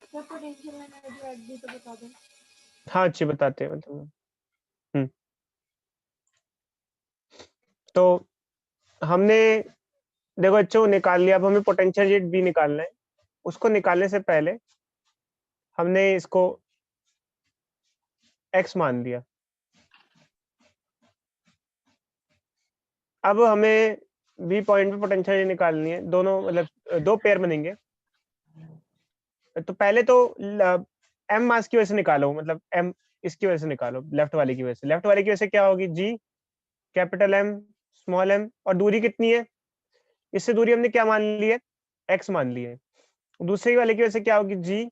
Sir potential energy at भी तो बता दो। हाँ अच्छी बताते हैं मतलब। तो हमने देखो अच्छे निकाल लिया, अब हमें पोटेंशियल जेट बी निकालना है। उसको निकालने से पहले हमने इसको x मान लिया। अब हमें बी पॉइंट पे पोटेंशियल निकालनी है, दोनों मतलब दो पेयर बनेंगे। तो पहले तो m मास की वजह से निकालो, मतलब m इसकी वजह से निकालो, लेफ्ट वाले की वजह से। लेफ्ट वाले की वजह से क्या होगी, g capital M small m, और दूरी कितनी है, इससे दूरी हमने क्या मान ली है, x मान ली है। दूसरी वाले की वजह से क्या होगी, g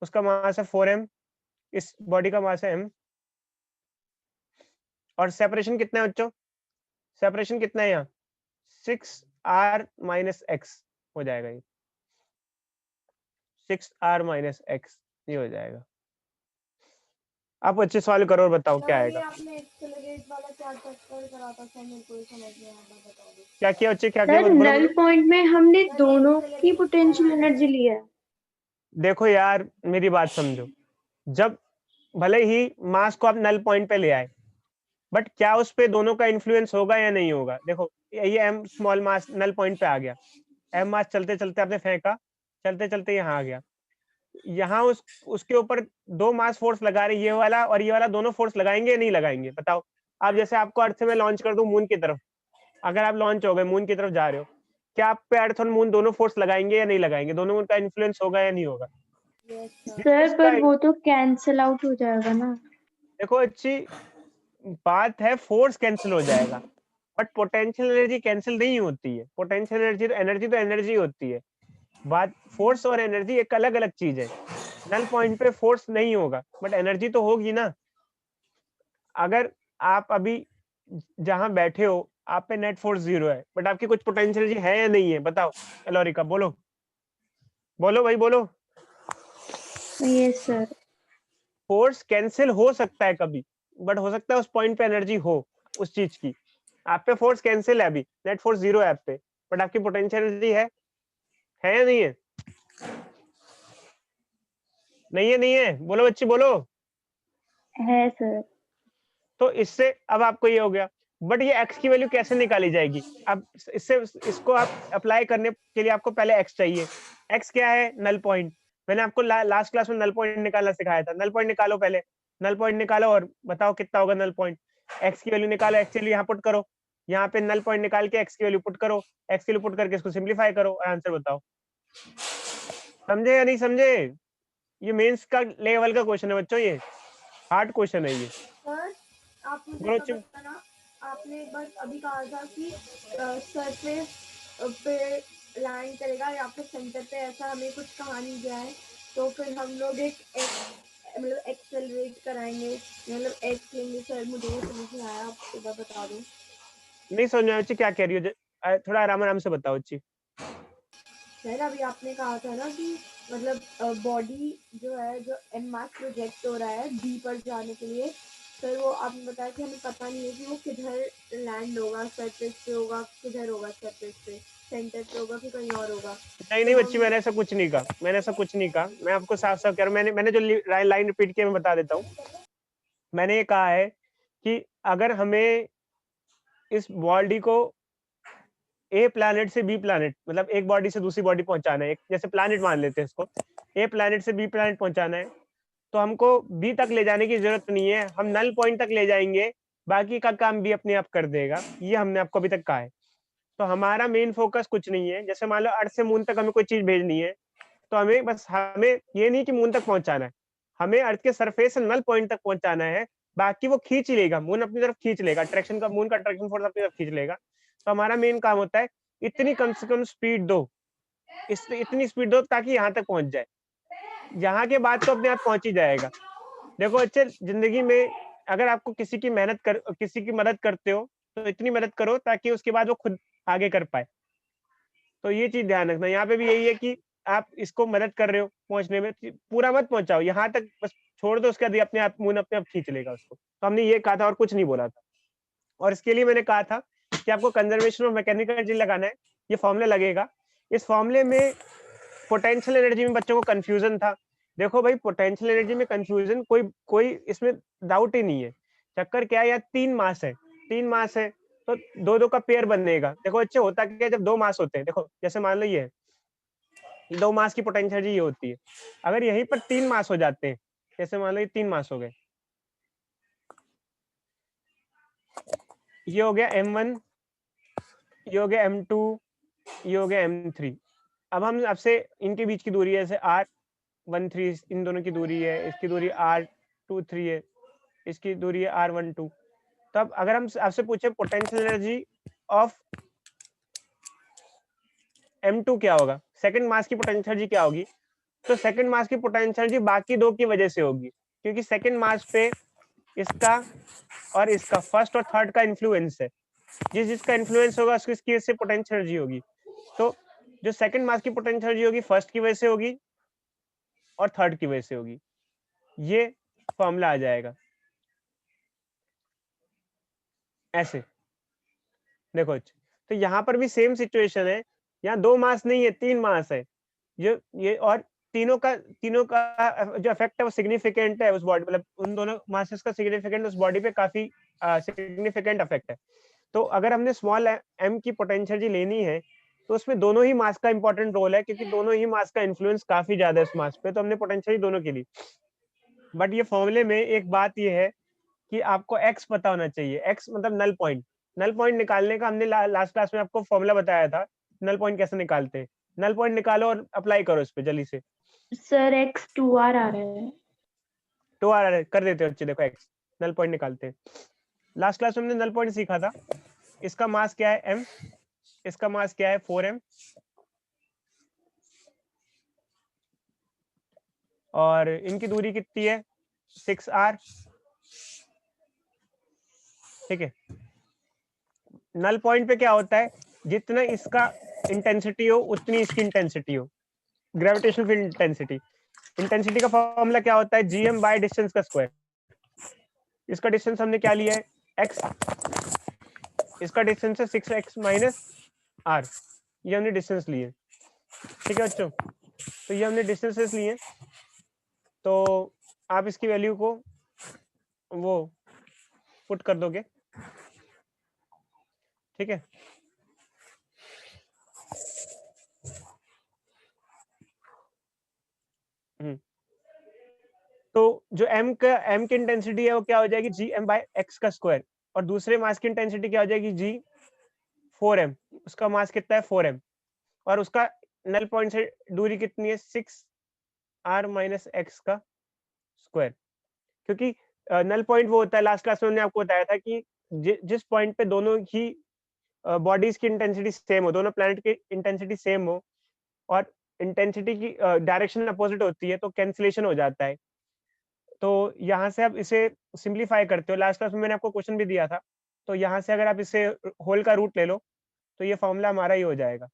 उसका मास है 4m, इस बॉडी का मास है m, और सेपरेशन कितना है बच्चों, सेपरेशन कितना है यहाँ 6r माइनस एक्स हो जाएगा, ये 6r माइनस एक्स ये हो जाएगा। आप अच्छे सवाल करो और बताओ क्या सर ये आएगा। आपने एक्सेलरेट वाला क्या चैप्टर करा था सर, मेरे को ये समझ नहीं आया था, बता दो। क्या किया बच्चे, क्या किया, सर बोलो नल बोलो। पॉइंट में हमने सर ये दोनों की एक्सेलरेट पोटेंशियल कराया एनर्जी था। ली है। देखो यार मेरी बात समझो, जब भले ही मास को आप नल पॉइंट पे ले आए, बट क्या उस पे दोनों का इन्फ्लुएंस होगा या नहीं होगा। देखो ये M small mass null point पे आ गया, एम मास चलते चलते आपने फेंका, चलते चलते यहाँ आ गया, यहाँ उसके ऊपर दो मास फोर्स लगा रहे, ये वाला और ये वाला, दोनों फोर्स लगाएंगे या नहीं लगाएंगे बताओ। आप जैसे आपको अर्थ से मैं लॉन्च कर दूं मून की तरफ, अगर आप लॉन्च हो गए मून की तरफ जा रहे हो, क्या आप पे अर्थ और मून दोनों फोर्स लगाएंगे या नहीं लगाएंगे, दोनों का इन्फ्लुएंस होगा या नहीं होगा। Yes sir. सर इसका पर वो तो कैंसिल आउट हो जाएगा ना। देखो अच्छी बात है, फोर्स कैंसिल हो जाएगा, बट पोटेंशियल एनर्जी कैंसिल नहीं होती है। पोटेंशियल एनर्जी तो एनर्जी होती है। बात फोर्स और एनर्जी एक अलग अलग चीज है। नल पॉइंट पे फोर्स नहीं होगा, बट एनर्जी तो होगी ना। अगर आप अभी जहां बैठे हो आप पे नेट फोर्स 0 है, बट आपकी कुछ पोटेंशियल एनर्जी है या नहीं है बताओ, एलोरिका बोलो, बोलो भाई बोलो। Yes sir. फोर्स कैंसिल हो सकता है कभी, बट हो सकता है उस पॉइंट पे एनर्जी हो उस चीज की। आप पे फोर्स कैंसिल है, अभी नेट फोर्स 0 है आप पे, बट आपकी पोटेंशियल एनर्जी है या नहीं है, नहीं है, नहीं है, बोलो बच्ची बोलो। है सर। तो इससे अब आपको ये हो गया, बट ये x की वैल्यू कैसे निकाली जाएगी। अब इससे इसको आप अप्लाई करने के लिए आपको पहले x चाहिए। x क्या है, नल पॉइंट। मैंने आपको लास्ट क्लास में नल पॉइंट निकालना सिखाया था। नल पॉइंट निकालो पहले, नल पॉइंट निकालो और बताओ कितना होगा नल पॉइंट। x की वैल्यू निकालो, x की वैल्यू यहाँ पुट करो, यहाँ पे नल पॉइंट निकाल के x की वैल्यू पुट करो, x की वैल्यू पुट करके इसको सिंप्लीफाई करो और आंसर बताओ। समझे या नहीं समझे, ये मेंस का लेवल का क्वेश्चन है बच्चों, ये हार्ड क्वेश्चन है ये। सर आप मुझे बोलो तब बताना, आपने एक बार अभी कहा था कि सरफेस पे लैंड करेगा या फिर सेंटर पे, ऐसा हमें कुछ कहा नहीं गया है। तो फिर हम लोग मतलब एक्सेलरेट कराएंगे, मतलब एक्स लेंगे। सर मुझे ये समझ नहीं आया, आप एक बार बता दो। नहीं समझ में बच्ची क्या कह रही हो, थोड़ा आराम आराम से बताओ बच्ची। सर अभी आपने कहा था ना कि मतलब बॉडी जो है, जो एम मास प्रोजेक्ट हो रहा है बी पर जाने के लिए, सर वो आपने बताया कि हमें पता नहीं है कि वो किधर लैंड होगा, सरफेस पे होगा, किधर होगा, सरफेस पे सेंटर पे होगा कि कहीं और होगा। नहीं तो नहीं बच्ची, हम मैंने ऐसा कुछ नहीं कहा, मैंने ऐसा कुछ नहीं कहा, मैं आपको साफ साफ कह रहा हूँ। मैंने जो लाइन रिपीट किया मैं बता देता हूँ। मैंने ये कहा है कि अगर हमें इस बॉडी को ए प्लैनेट से बी प्लैनेट, मतलब एक बॉडी से दूसरी बॉडी पहुंचाना है, जैसे प्लैनेट मान लेते हैं इसको, ए प्लैनेट से बी प्लैनेट पहुंचाना है, तो हमको बी तक ले जाने की जरूरत नहीं है, हम नल पॉइंट तक ले जाएंगे, बाकी का काम बी अपने आप कर देगा। ये हमने आपको अभी तक कहा है। तो हमारा मेन फोकस कुछ नहीं है, जैसे मान लो अर्थ से मून तक हमें कोई चीज भेजनी है, तो हमें ये नहीं कि मून तक पहुंचाना है, हमें अर्थ के सरफेस से नल पॉइंट तक पहुंचाना है। बाकी वो खींच लेगा, मून अपनी तरफ खींच लेगा, अट्रैक्शन का मून का अट्रैक्शन फोर्स अपनी तरफ खींच लेगा। तो हमारा मेन काम होता है इतनी कम से कम स्पीड दो, इतनी स्पीड दो ताकि यहाँ तक पहुंच जाए, यहाँ के बाद तो अपने आप पहुंच ही जाएगा। देखो अच्छे जिंदगी में अगर आपको किसी की मदद करते हो तो इतनी मदद करो ताकि उसके बाद वो खुद आगे कर पाए। तो ये चीज ध्यान रखना, यहाँ पे भी यही है कि आप इसको मदद कर रहे हो पहुंचने में, पूरा मत पहुंचाओ, यहाँ तक बस छोड़ दो, उसके बाद अपने आप मून अपने आप खींच लेगा उसको। तो हमने ये कहा था और कुछ नहीं बोला था। और इसके लिए मैंने कहा था कि आपको कंजर्वेशन ऑफ मैकेनिकल एनर्जी लगाना है, ये फॉर्मूला लगेगा। इस फॉर्मूले में पोटेंशियल एनर्जी में बच्चों को कंफ्यूजन था देखो भाई, पोटेंशियल एनर्जी में कंफ्यूजन कोई इसमें डाउट ही नहीं है। चक्कर क्या है, यार 3 मास है, 3 मास है तो 2-2 का पेयर बनेगा। देखो अच्छे होता क्या है, जब 2 मास होते हैं, देखो जैसे मान लो ये 2 मास की पोटेंशियल एनर्जी ये होती है। अगर यहीं पर 3 मास हो जाते हैं, जैसे मान लो ये 3 मास हो गए, ये हो गया m1, ये हो गया m2, ये हो गया m3। अब हम आपसे इनके बीच की दूरी है, जैसे r13 इन दोनों की दूरी है, इसकी दूरी r23 है, इसकी दूरी है r12। तो अब अगर हम आपसे पूछे पोटेंशियल एनर्जी ऑफ m2 क्या होगा, सेकंड मास की पोटेंशियल एनर्जी क्या होगी, तो सेकंड मास की पोटेंशियल एनर्जी बाकी दो की वजह से होगी, क्योंकि सेकंड मास पे इसका और इसका फर्स्ट और थर्ड का इन्फ्लुएंस है। जिसका इन्फ्लुएंस होगा उसकी इससे पोटेंशियल एनर्जी होगी। तो जो सेकंड मास की पोटेंशियल एनर्जी होगी फर्स्ट की वजह से होगी और थर्ड की वजह से होगी। ये फॉर्मूला आ जाएगा ऐसे। देखो अच्छा, तो यहाँ पर भी सेम सिचुएशन है, यहाँ 2 मास नहीं है, 3 मास है। ये और तीनों का जो इफेक्ट है वो सिग्निफिकेंट है उस बॉडी, मतलब उन दोनों मासेस का सिग्निफिकेंट उस बॉडी पे काफी सिग्निफिकेंट इफेक्ट है। तो अगर हमने स्मॉल m की पोटेंशियल एनर्जी लेनी है तो उसमें दोनों ही मास का इंपॉर्टेंट रोल है, क्योंकि दोनों ही मास का इन्फ्लुएंस काफी ज्यादा है उस मास पे, तो हमने पोटेंशियल दोनों के लिए। बट ये फॉर्मूले में एक बात ये है कि आपको x पता होना चाहिए। x मतलब नल पॉइंट। नल पॉइंट निकालने का हमने लास्ट क्लास में आपको फॉर्मूला बताया था, नल पॉइंट कैसे निकालते हैं। नल पॉइंट निकालो और अप्लाई करो इस पे जल्दी से। सर x 2r आ रहा है। तो आ रहा है, कर देते हो। अच्छे देखो, x नल पॉइंट निकालते हैं। लास्ट क्लास में हमने नल पॉइंट सीखा था। इसका मास क्या है m, इसका मास क्या है 4m, और इनकी दूरी कितनी है 6r। ठीक है, नल पॉइंट पे क्या होता है, जितना इसका इंटेंसिटी हो उतनी इसकी इंटेंसिटी हो, ग्रेविटेशनल फील्ड इंटेंसिटी। इंटेंसिटी का फॉर्मूला क्या होता है, gm बाय डिस्टेंस का स्क्वायर। इसका डिस्टेंस हमने क्या लिया है x, इसका डिस्टेंस है 6x माइनस r, ये हमने डिस्टेंस लिए। ठीक है बच्चों, तो ये हमने डिस्टेंसेस लिए, तो आप इसकी वैल्यू को वो पुट कर दोगे। ठीक है, तो जो m की इंटेंसिटी है वो क्या हो जाएगी gm बाय x का स्क्वायर, और दूसरे मास की इंटेंसिटी क्या हो जाएगी g 4m, उसका मास कितना है 4m, और उसका नल पॉइंट से दूरी कितनी है 6r माइनस x का स्क्वायर। क्योंकि नल पॉइंट वो होता है, लास्ट क्लास में हमने आपको बताया था कि जिस पॉइंट पे दोनों ही बॉडीज की इंटेंसिटी सेम हो, दोनों प्लैनेट की इंटेंसिटी सेम हो और इंटेंसिटी की डायरेक्शन अपोजिट होती है, तो कैंसिलेशन हो जाता है। तो यहाँ से आप इसे सिंप्लीफाई करते हो, लास्ट क्लास में मैंने आपको क्वेश्चन भी दिया था। तो यहाँ से अगर आप इसे होल का रूट ले लो तो ये फॉर्मूला हमारा ही हो जाएगा।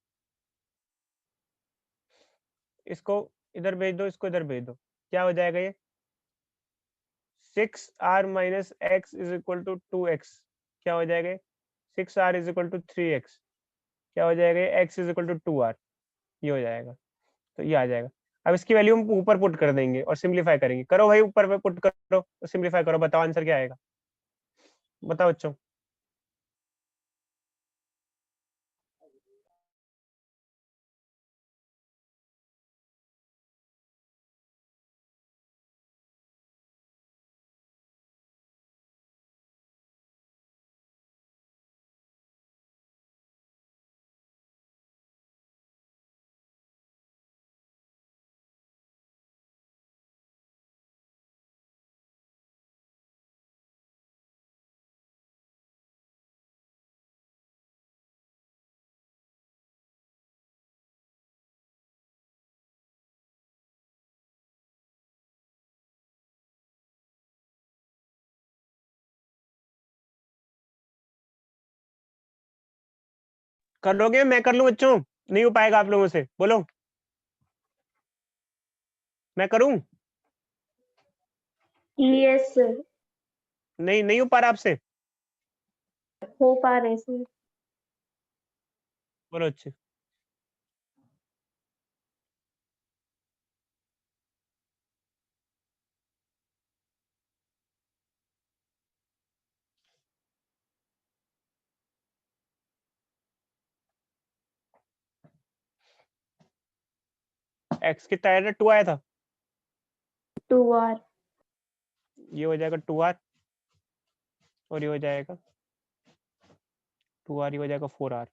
इसको इधर भेज दो, इसको इधर भेज दो, क्या हो जाएगा ये 6r minus x is equal to 2x। क्या हो जाएगा 6r is equal to 3x। क्या हो जाएगा x is equal to 2r। ये हो जाएगा, तो ये आ जाएगा। अब इसकी वैल्यू हम ऊपर पुट कर देंगे और सिंप्लीफाई करेंगे। करो भाई, ऊपर पे पुट करो, सिंप्लीफाई करो, बताओ आंसर क्या आएगा, बताओ बच्चों। कर लोगे, मैं कर लूं बच्चों, नहीं हो पाएगा आप लोगों से, बोलो मैं करूं। यस सर, नहीं, नहीं हो पा रहा आपसे, हो पा रहे सर। बोलो अच्छे। x कितना आया था, 2 आया था, 2r। ये हो जाएगा 2r और ये हो जाएगा 2r, ये हो जाएगा 4r।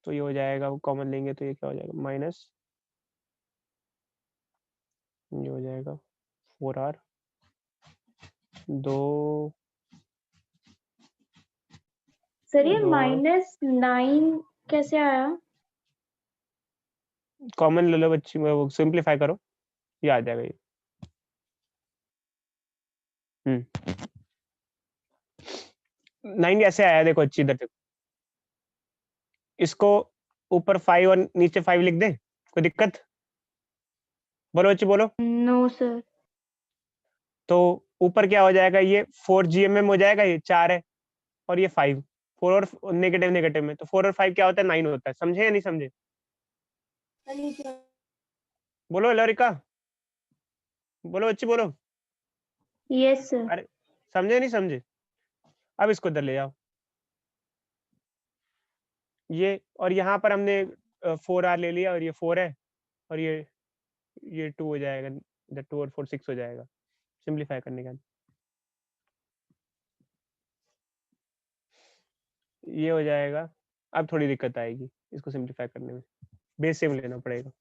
तो ये हो जाएगा, कॉमन लेंगे तो ये क्या हो जाएगा, माइनस, ये हो जाएगा 4r, 2 सर ये दो -9 कैसे आया? कॉमन ले लो बच्ची, वो सिंप्लीफाई करो, ये आ जाएगा ये। 9 कैसे आया, देखो अच्छी इधर देखो, इसको ऊपर 5 और नीचे 5 लिख दे, कोई दिक्कत? बोलो बच्ची बोलो। No sir. तो ऊपर क्या हो जाएगा, ये 4 GMM हो जाएगा, ये 4 है और ये 5, 4 और नेगेटिव नेगेटिव में, तो 4 और 5 क्या होता है, 9 होता है। समझे या नहीं समझे? बोलो लरिका, बोलो बच्ची बोलो। Yes sir. अरे समझे नहीं समझे? अब इसको इधर ले जाओ, ये और यहाँ पर हमने 4r ले लिया और ये 4 है और ये 2 हो जाएगा, इधर 2 और 4 6 हो जाएगा सिंप्लीफाई करने के बाद। ये हो जाएगा, अब थोड़ी दिक्कत आएगी इसको सिंप्लीफाई करने में, बेस सेम लेना पड़ेगा,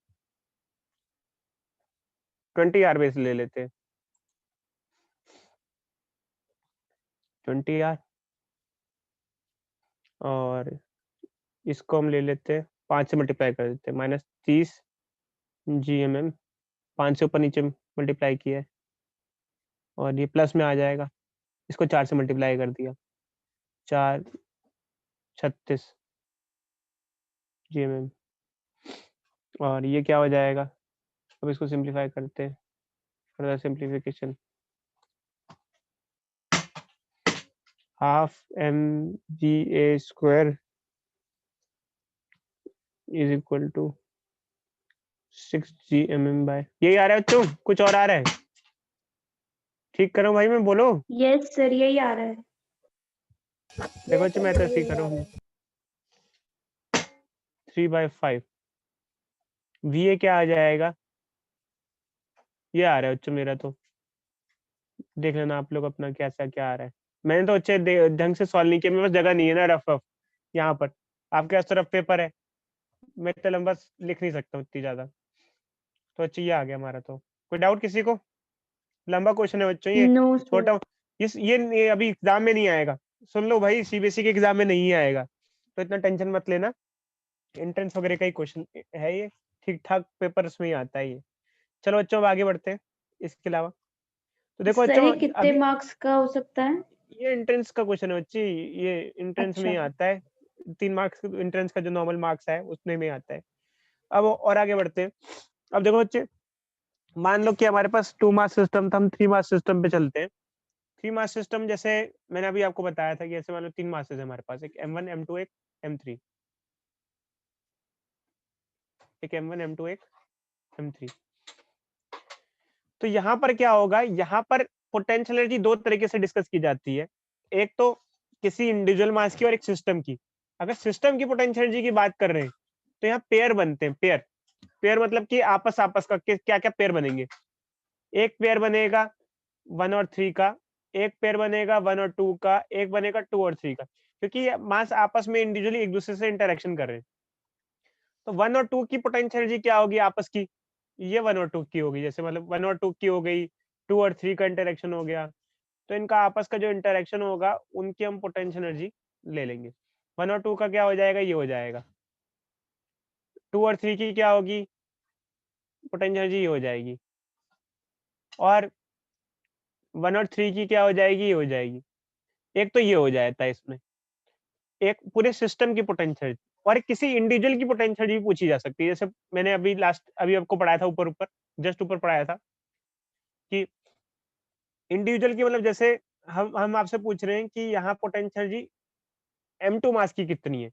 20r बेस ले लेते हैं, 20r और इसको हम ले लेते हैं 5 से मल्टीप्लाई कर देते हैं, -30 GMM, 5 से ऊपर नीचे मल्टीप्लाई किया है और ये प्लस में आ जाएगा, इसको 4 से मल्टीप्लाई कर दिया, 4 36 GMM और ये क्या हो जाएगा, अब इसको सिंप्लीफाई करते हैं, further simplification, half mGA² is equal to 6 GMM by, यही आ रहा है बच्चों, कुछ और आ रहा है? ठीक करो भाई, मैं बोलो। यस सर यही आ रहा है। देखो बच्चों, मैं तो ऐसे ही करूँ, 3/5 VA क्या आ जाएगा, ये आ रहा है बच्चों मेरा, तो देख लेना आप लोग अपना कैसा क्या आ रहा है। मैंने तो अच्छे ढंग से सॉल्व नहीं किया, मेरे पास जगह नहीं है ना रफ रफ यहाँ पर, आपके पास तो रफ पेपर है, मैं तो लंबा लिख नहीं सकता उतनी ज्यादा, तो अच्छा ये आ गया हमारा। तो कोई डाउट किसी को? लंबा क्वेश्चन है बच्चों ये, नो सर। छोटा ये अभी एग्जाम में नहीं आएगा, सुन लो भाई, CBSE के एग्जाम में नहीं आएगा, तो इतना टेंशन मत लेना, एंट्रेंस वगैरह का ही क्वेश्चन है ये, ठीक ठाक पेपर उसमें ही आता है ये। चलो बच्चों अब आगे बढ़ते हैं इसके अलावा। तो देखो सर ये बच्चों, कितने अभी मार्क्स का हो सकता है? ये एंट्रेंस का क्वेश्चन है बच्ची, ये एंट्रेंस में ही अच्छा। आता है, 3 मार्क्स एंट्रेंस का जो नॉर्मल मार्क्स है उसमें में आता है। अब और आगे बढ़ते हैं। अब देखो बच्चे, मान लो कि हमारे पास 2 मार्क्स सिस्टम था, हम 3 मार्क्स सिस्टम पे चलते हैं। 3 मार्क्स सिस्टम जैसे मैंने अभी आपको बताया था कि ऐसे मान लो 3 मार्क्स है हमारे पास, एक M1 M2 एक M3, एक M1 M2 एक M3। तो यहाँ पर क्या होगा, यहाँ पर पोटेंशियल एनर्जी दो तरीके से डिस्कस की जाती है, एक तो किसी इंडिविजुअल मास की और एक सिस्टम की। अगर सिस्टम की पोटेंशियल एनर्जी की बात कर रहे हैं तो यहाँ पेयर बनते हैं, पेयर, पेयर मतलब कि आपस आपस का क्या क्या पेयर बनेंगे, एक पेयर बनेगा 1 और 3 का, एक पेयर बनेगा 1 और 2 का, एक बनेगा 2 और 3 का, क्योंकि ये मास आपस में इंडिविजुअली एक दूसरे से इंटरेक्शन कर रहे हैं। तो 1 और 2 की पोटेंशियल एनर्जी क्या होगी आपस की, ये 1 और 2 की होगी, जैसे मतलब 1 और 2 की हो गई, 2 और 3 का इंटरेक्शन हो गया, तो इनका आपस का जो इंटरेक्शन होगा उनकी हम पोटेंशियल एनर्जी ले लेंगे। 1 और 2 का क्या हो जाएगा, ये हो जाएगा, 2 और 3 की क्या होगी पोटेंशियल एनर्जी, ये हो जाएगी, और 1 और 3 की क्या हो जाएगी, ये हो जाएगी। एक तो ये हो जाता है इसमें, एक पूरे सिस्टम की पोटेंशियल, और एक किसी इंडिविजुअल की पोटेंशियल भी पूछी जा सकती है, जैसे मैंने अभी आपको पढ़ाया था, ऊपर ऊपर जस्ट ऊपर पढ़ाया था कि इंडिविजुअल की मतलब जैसे हम आपसे पूछ रहे हैं कि यहाँ पोटेंशियल जी M2 मास की कितनी है।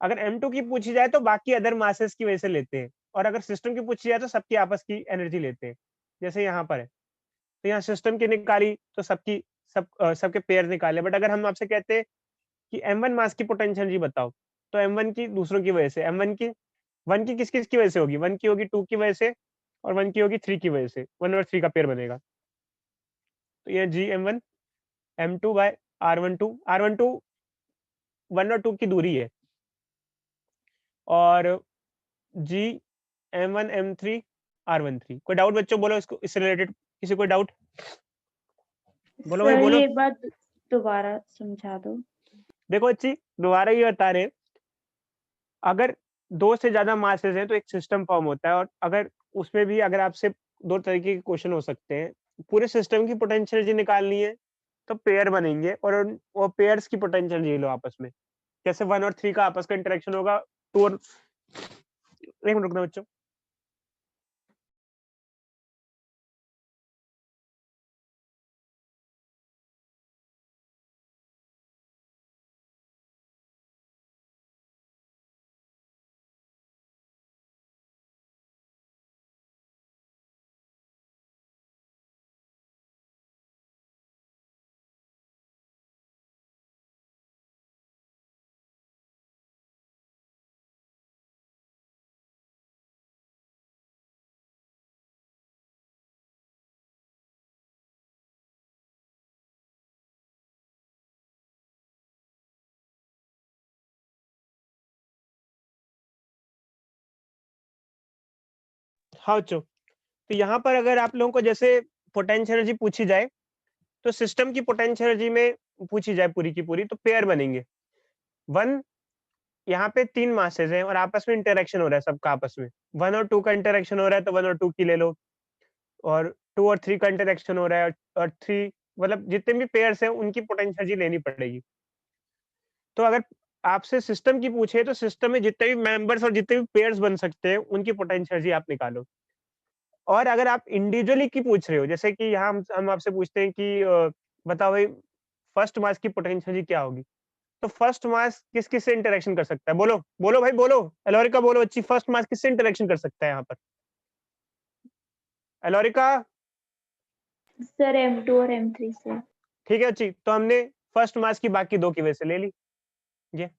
अगर M2 की पूछी जाए तो बाकी अदर मासेस की वजह से लेते हैं, और अगर सिस्टम की पूछी जाए तो सबकी आपस की एनर्जी लेते हैं, जैसे यहाँ पर है, तो यहाँ सिस्टम की निकाली तो सबके पेयर निकाले। बट अगर हम आपसे कहते हैं कि M1 मास की पोटेंशियल एनर्जी बताओ, तो M1 की दूसरों की वजह से, M1 की 1 की किस-किस की वजह से होगी? 1 की होगी 2 की वजह से और 1 की होगी 3 की वजह से। 1 और 3 का पेयर बनेगा। तो ये GM1 M2 bye R12 R12 1 और 2 की दूरी है और GM1 M3 R13 कोई डाउट बच्चों बोलो इससे रिलेटेड किसी कोई डाउट? बोलो भाई सर बोलो। ये एक बात दोबारा समझा दो। देखो बच्ची दोबारा ये बता रहे हैं, अगर 2 से ज़्यादा मासेस हैं तो एक सिस्टम फॉर्म होता है और अगर उसमें भी अगर आपसे 2 तरीके के क्वेश्चन हो सकते हैं। पूरे सिस्टम की पोटेंशियल एनर्जी निकालनी है, तो पेयर बनेंगे और वो पेयर्स की पोटेंशियल एनर्जी लो आपस में। जैसे 1 और 3 का आपस का इंटरेक्शन होगा, 2 और 1 मिनट रुकना बच्चों। हाँ बच्चों, तो यहाँ पर अगर आप लोगों को जैसे पोटेंशियल एनर्जी पूछी जाए, तो सिस्टम की पोटेंशियल एनर्जी में पूछी जाए पूरी की पूरी तो पेयर बनेंगे। 1 यहाँ पे 3 मासेस हैं और आपस में इंटरेक्शन हो रहा है सबका आपस में। 1 और 2 का इंटरेक्शन हो रहा है तो 1 और 2 की ले लो और 2 और 3 का इंटरेक्शन हो रहा है और 3 मतलब जितने भी पेयर्स हैं उनकी पोटेंशियल एनर्जी लेनी पड़ेगी। तो अगर आपसे सिस्टम की पूछे तो सिस्टम में जितने भी मेंबर्स और जितने भी पेयर्स बन सकते हैं उनकी पोटेंशियल एनर्जी आप निकालो। और अगर आप इंडिविजुअली की पूछ रहे हो जैसे कि यहाँ हम आपसे पूछते हैं कि बताओ भाई फर्स्ट मास की पोटेंशियल एनर्जी क्या होगी? तो फर्स्ट मास किस-किस से इंटरेक्शन कर सकता है? बोलो, बोलो भाई बोलो। एलोरिका बोलो बच्ची फर्स्ट मास किससे इंटरेक्शन कर सकता है यहाँ पर? एलोरिका सर M2 और M3 से। ठीक है बच्ची, तो हमने फर्स्ट मास की बाकी 2 की वजह से ले ली। ये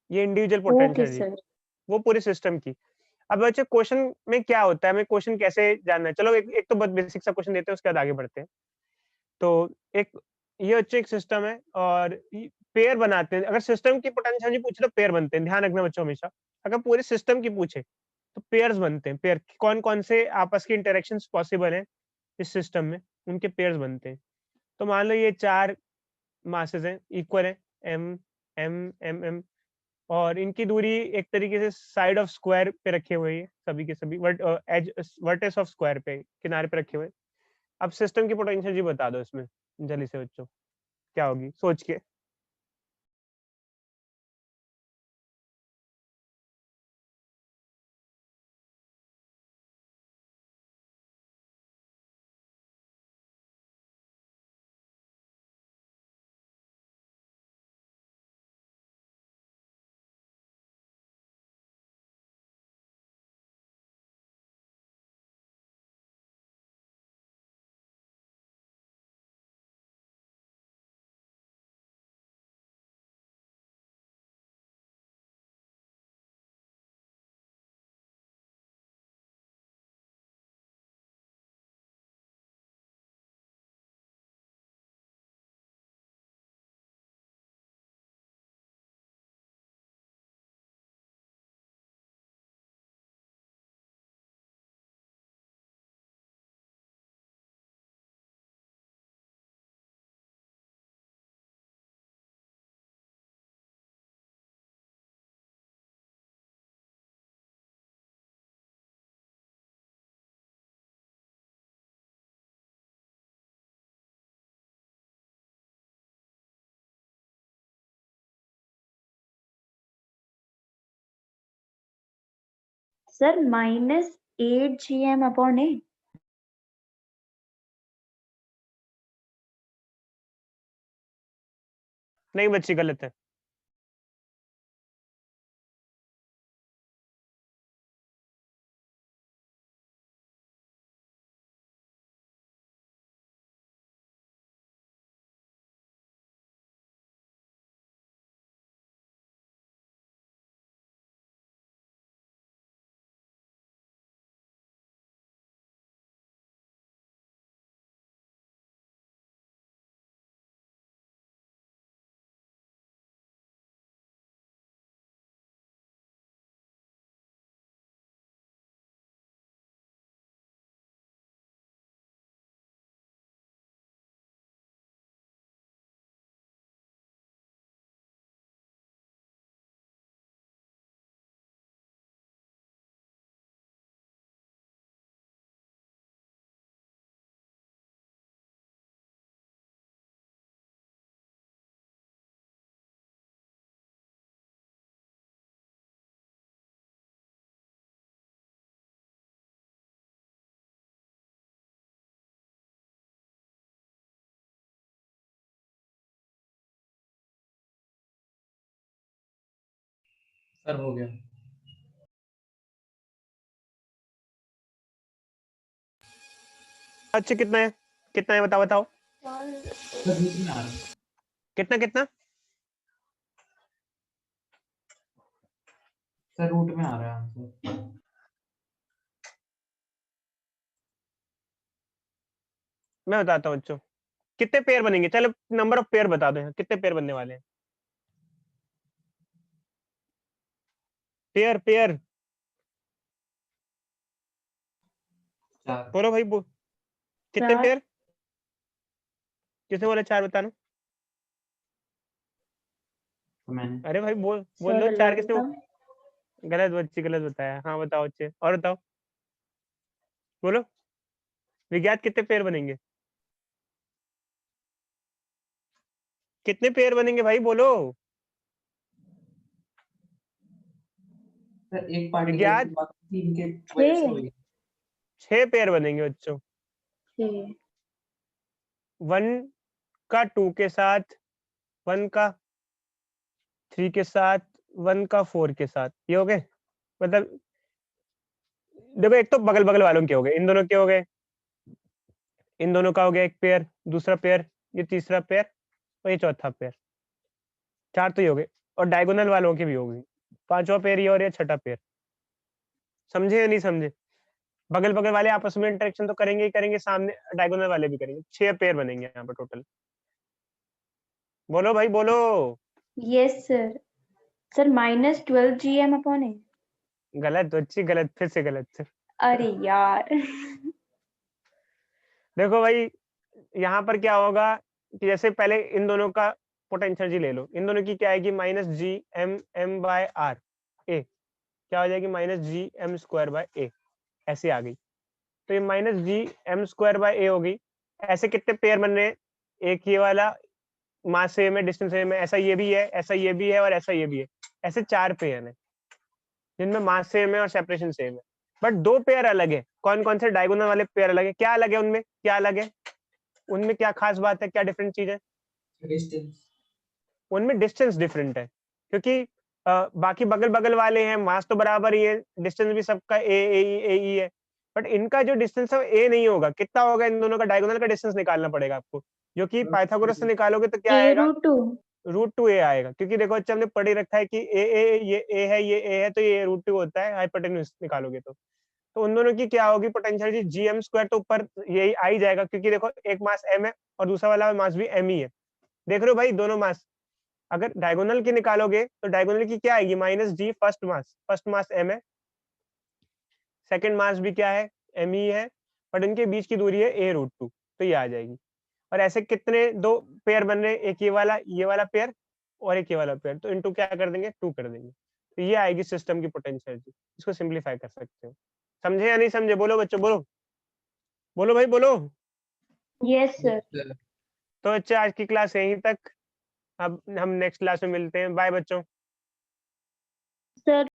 ये individual okay potential energy, sir. वो पूरे सिस्टम की। अब बच्चे क्वेश्चन में क्या होता है? हमें क्वेश्चन कैसे जानना है? चलो एक एक तो बहुत बेसिक सा क्वेश्चन देते हैं उसके बाद आगे बढ़ते हैं। तो एक ये बच्चे एक सिस्टम है और पेयर बनाते हैं। अगर सिस्टम की पोटेंशियल एनर्जी पूछे तो पेयर बनते हैं। ध्यान रखना बच्चों हमेशा। अगर पूरे सिस्टम की पूछे तो पेयर्स बनते हैं। पेयर कौन-कौन से आपस की इंटरेक्शंस पॉसिबल हैं इस सिस्टम में, उनके पेयर्स बनते हैं। तो मान लो ये 4 मासेस हैं, इक्वल हैं, एम, एम, एम, एम और इनकी दूरी एक तरीके से साइड ऑफ स्क्वायर पे रखे हुए हैं सभी के सभी एज वर्टेक्स ऑफ स्क्वायर पे किनारे पे रखे हुए हैं। अब सिस्टम की पोटेंशियल जी बता दो इसमें जल्दी से बच्चों, क्या होगी सोच के? Sir -8 GM/8। नहीं बच्ची गलत है। सर हो गया। अच्छा कितना है बताओ बताओ सर रूट में आ रहा है। कितना कितना सर रूट में आ रहा है आंसर। मैं बताता हूँ बच्चों कितने पेयर बनेंगे। चलो नंबर ऑफ पेयर बता दो यहाँ, कितने पेयर बनने वाले हैं। Pair pair 4। बोलो भाई कितने 4 पेयर, किसने बोला 4 बताना। तो मैंने अरे भाई बोल सर लो 4 अल्लाह किसने। गलत बच्ची गलत बताया। हाँ बताओ बच्चे और बताओ बोलो विज्ञात कितने पेयर बनेंगे, कितने पेयर बनेंगे भाई बोलो। सर एक पार्टिकल की विज्ञात बात थी इनके वजह से हुई। 6 पेयर बनेंगे बच्चों। 1 का 2 के साथ, 1 का 3 के साथ, 1 का 4 के साथ, ये हो गए। मतलब देखो एक तो बगल बगल वालों के हो गए, इन दोनों के हो गए, इन दोनों का हो गया एक पेयर, दूसरा पेयर, ये तीसरा पेयर और ये चौथा पेयर। 4 तो ये हो गए और डायगोनल वालों की भी हो गई। 5वां पेयर ये और ये छठा पेयर। समझे या नहीं समझे। बगल बगल वाले आपस में इंटरेक्शन तो करेंगे ही करेंगे, सामने डायगोनल वाले भी करेंगे। 6 पेयर बनेंगे यहाँ पर टोटल। बोलो भाई बोलो। Yes sir. Sir -12 GM upon a. गलत बच्ची गलत, फिर से गलत। अरे यार देखो भाई यहाँ पर क्या होगा कि जैसे पहले इन दोनों का पोटेंशियल जी ले लो, इन दोनों की क्या आएगी -GM/r ए, क्या हो जाएगी -GM² ऐसे आ गई। तो ये -GM² हो गई। ऐसे कितने पेयर बन रहे हैं, एक ये वाला मास सेम है डिस्टेंस सेम है, ऐसा ये भी है, ऐसा ये भी है और ऐसा ये भी है। ऐसे 4 पेयर है जिनमें मास सेम है और सेपरेशन सेम है। बट 2 पेयर अलग है। कौन कौन से डायगोनल वाले पेयर अलग है, क्या अलग है उनमें, क्या अलग है उनमें, क्या खास बात है, क्या डिफरेंट चीज है। डिस्टेंस। उनमें डिस्टेंस डिफरेंट है क्योंकि बाकी बगल बगल वाले हैं, मास तो बराबर ही है, डिस्टेंस भी सबका ए ही है। बट इनका जो डिस्टेंस है वो ए नहीं होगा। कितना होगा इन दोनों का डायगोनल का डिस्टेंस निकालना पड़ेगा आपको, जो कि पाइथागोरस से निकालोगे तो क्या आएगा, A√2। √2a आएगा। क्योंकि देखो अच्छा हमने पढ़ ही रखा है कि ये ए है, ये ए है, तो ये √2 होता है हाइपोटेन्यूज निकालोगे तो उन दोनों की क्या होगी पोटेंशियल GM² तो ऊपर यही आ ही जाएगा क्योंकि देखो एक मास m है और दूसरा वाला मास भी m ही है। देख रहे हो भाई दोनों मास। अगर डायगोनल की निकालोगे तो डायगोनल की क्या आएगी -G फर्स्ट मास m है, सेकंड मास भी क्या है m ही है, बट इनके बीच की दूरी है a√2, तो ये आ जाएगी। और ऐसे कितने 2 पेयर बन रहे हैं, एक ये वाला पेयर और एक ये वाला पेयर, तो इनटू क्या कर देंगे 2 कर देंगे। तो ये आएगी सिस्टम की पोटेंशियल। इसको सिंप्लीफाई कर सकते हो। समझे या नहीं समझे, बोलो बच्चों बोलो, बोलो भाई बोलो। Yes sir. तो बच्चे आज की क्लास यहीं तक, अब हम नेक्स्ट क्लास में मिलते हैं। बाय बच्चों। सर